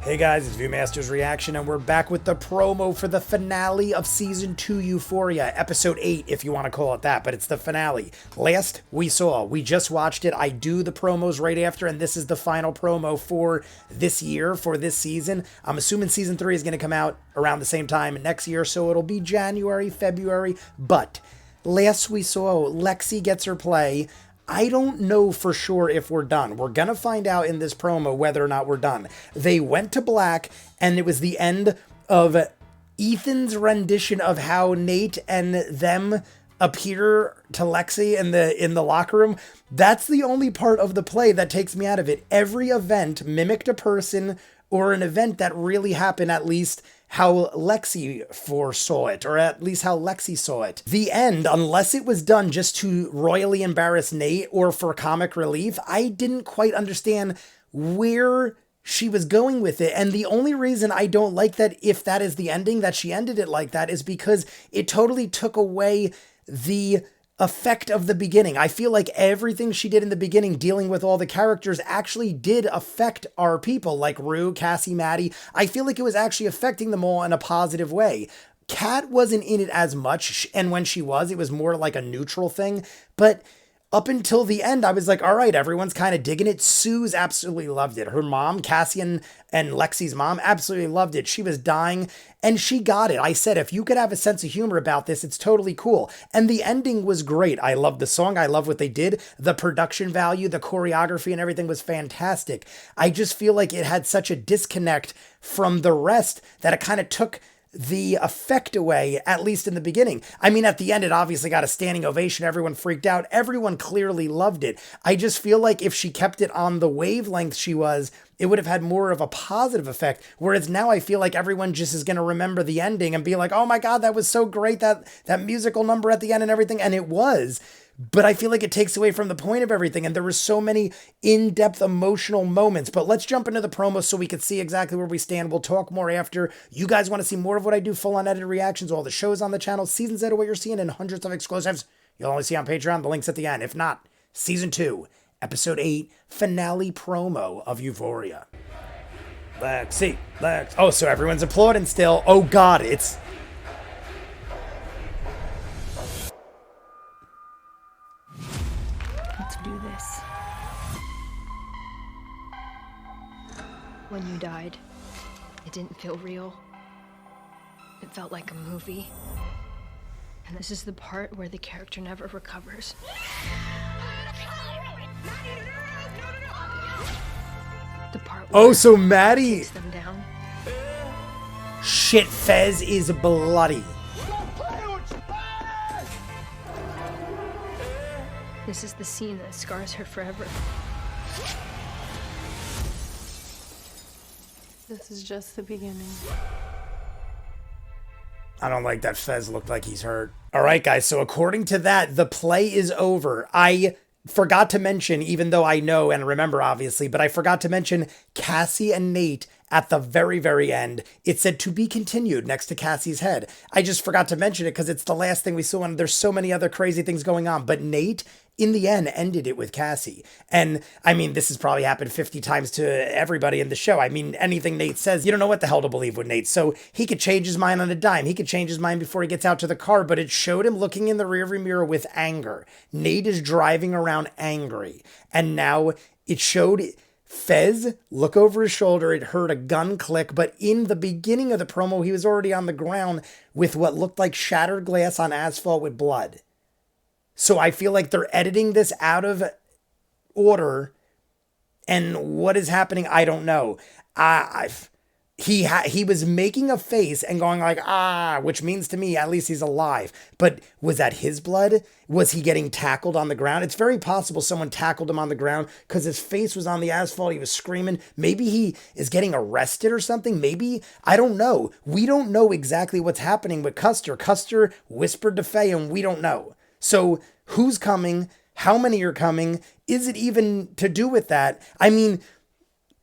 Hey guys, it's ViewMasters Reaction, and we're back with the promo for the finale of Season 2 Euphoria, Episode 8, if you want to call it that, but it's the finale. Last we just watched it. I do the promos right after, and this is the final promo for this year, for this season. I'm assuming Season 3 is going to come out around the same time next year, so it'll be January, February, but last we saw, Lexi gets her play. I don't know for sure if we're done. We're going to find out in this promo whether or not we're done. They went to black, and it was the end of Ethan's rendition of how Nate and them appear to Lexi in the locker room. That's the only part of the play that takes me out of it. Every event mimicked a person or an event that really happened, at least how Lexi foresaw it, or at least how Lexi saw it. The end, unless it was done just to royally embarrass Nate or for comic relief, I didn't quite understand where she was going with it. And the only reason I don't like that, if that is the ending, that she ended it like that, is because it totally took away the effect of the beginning. I feel like everything she did in the beginning, dealing with all the characters, actually did affect our people, like Rue, Cassie, Maddie. I feel like it was actually affecting them all in a positive way. Kat wasn't in it as much, and when she was, it was more like a neutral thing, but up until the end, I was like, all right, everyone's kind of digging it. Sue's absolutely loved it. Her mom, Cassian and Lexi's mom, absolutely loved it. She was dying, and she got it. I said, if you could have a sense of humor about this, it's totally cool. And the ending was great. I love the song. I love what they did. The production value, the choreography, and everything was fantastic. I just feel like it had such a disconnect from the rest that it kind of took the effect away, at least in the beginning. I mean, at the end, it obviously got a standing ovation. Everyone freaked out. Everyone clearly loved it. I just feel like if she kept it on the wavelength she was, it would have had more of a positive effect. Whereas now I feel like everyone just is going to remember the ending and be like, oh my God, that was so great. That musical number at the end and everything. And it was. But I feel like it takes away from the point of everything. And there were so many in-depth emotional moments. But let's jump into the promo so we can see exactly where we stand. We'll talk more after. You guys want to see more of what I do, full-on edited reactions, all the shows on the channel, seasons out of what you're seeing, and hundreds of exclusives you'll only see on Patreon. The link's at the end. If not, Season 2, Episode 8, finale promo of Euphoria. Lexi, Lex. Oh, so everyone's applauding still. Oh God, it's... Let's do this. When you died, it didn't feel real. It felt like a movie. And this is the part where the character never recovers. The part where so Maddie... takes them down. Shit, Fez is bloody. This is the scene that scars her forever. This is just the beginning. I don't like that Fez looked like he's hurt. All right, guys. So according to that, the play is over. I forgot to mention, even though I know and remember, obviously, but I forgot to mention Cassie and Nate at the very, very end. It said to be continued next to Cassie's head. I just forgot to mention it because it's the last thing we saw, and there's so many other crazy things going on. But Nate, in the end, ended it with Cassie. And I mean, this has probably happened 50 times to everybody in the show. I mean, anything Nate says, you don't know what the hell to believe with Nate. So he could change his mind on a dime. He could change his mind before he gets out to the car, but it showed him looking in the rearview mirror with anger. Nate is driving around angry. And now it showed Fez look over his shoulder. It heard a gun click, but in the beginning of the promo, he was already on the ground with what looked like shattered glass on asphalt with blood. So I feel like they're editing this out of order, and what is happening, I don't know. He was making a face and going like, which means to me, at least he's alive. But was that his blood? Was he getting tackled on the ground? It's very possible someone tackled him on the ground because his face was on the asphalt. He was screaming. Maybe he is getting arrested or something. Maybe, I don't know. We don't know exactly what's happening with Custer. Custer whispered to Faye, and we don't know. So who's coming? How many are coming? Is it even to do with that? I mean,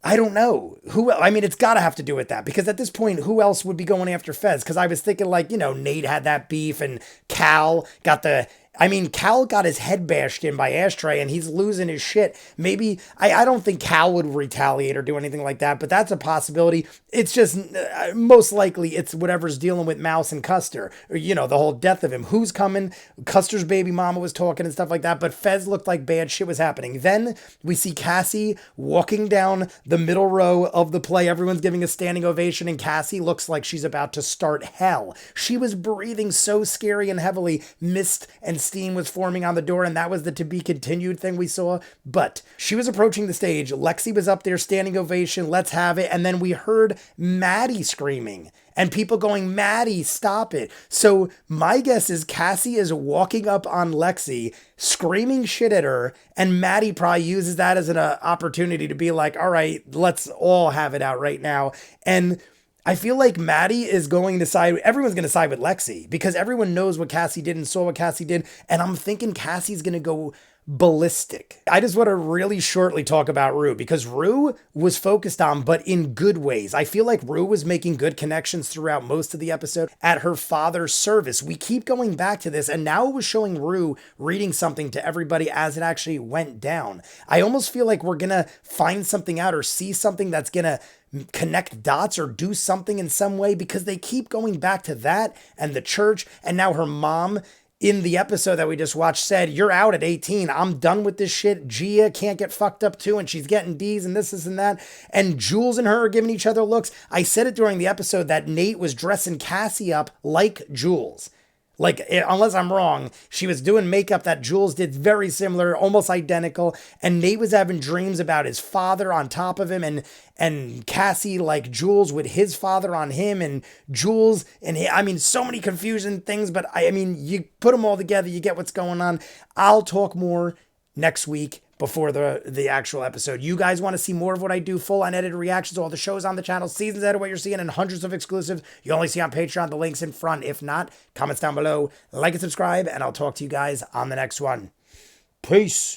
I don't know. It's got to have to do with that, because at this point, who else would be going after Fez? Because I was thinking, like, Nate had that beef and Cal got the I mean, Cal got his head bashed in by Ashtray and he's losing his shit. Maybe, I don't think Cal would retaliate or do anything like that, but that's a possibility. It's just, most likely, it's whatever's dealing with Mouse and Custer. Or, you know, the whole death of him. Who's coming? Custer's baby mama was talking and stuff like that, but Fez looked like bad shit was happening. Then we see Cassie walking down the middle row of the play. Everyone's giving a standing ovation, and Cassie looks like she's about to start hell. She was breathing so scary and heavily. Mist and steam was forming on the door, and that was the to be continued thing we saw. But she was approaching the stage. Lexi was up there, standing ovation, let's have it. And then we heard Maddie screaming and people going, Maddie, stop it. So my guess is Cassie is walking up on Lexi, screaming shit at her, and Maddie probably uses that as an opportunity to be like, all right, let's all have it out right now. And I feel like Maddie is going to side, everyone's going to side with Lexi because everyone knows what Cassie did and saw what Cassie did. And I'm thinking Cassie's going to go ballistic. I just want to really shortly talk about Rue because Rue was focused on, but in good ways. I feel like Rue was making good connections throughout most of the episode at her father's service. We keep going back to this, and now it was showing Rue reading something to everybody as it actually went down. I almost feel like we're going to find something out or see something that's going to connect dots or do something in some way because they keep going back to that and the church. And now her mom in the episode that we just watched said, you're out at 18. I'm done with this shit. Gia can't get fucked up too. And she's getting D's and this and that. And Jules and her are giving each other looks. I said it during the episode that Nate was dressing Cassie up like Jules. Like, unless I'm wrong, she was doing makeup that Jules did very similar, almost identical. And Nate was having dreams about his father on top of him. And Cassie, like Jules, with his father on him. And Jules, and I mean, so many confusing things. But I mean, you put them all together, you get what's going on. I'll talk more next week before the actual episode. You guys want to see more of what I do, full unedited reactions to all the shows on the channel, seasons out of what you're seeing, and hundreds of exclusives you only see on Patreon. The link's in front. If not, comments down below, like and subscribe, and I'll talk to you guys on the next one. Peace.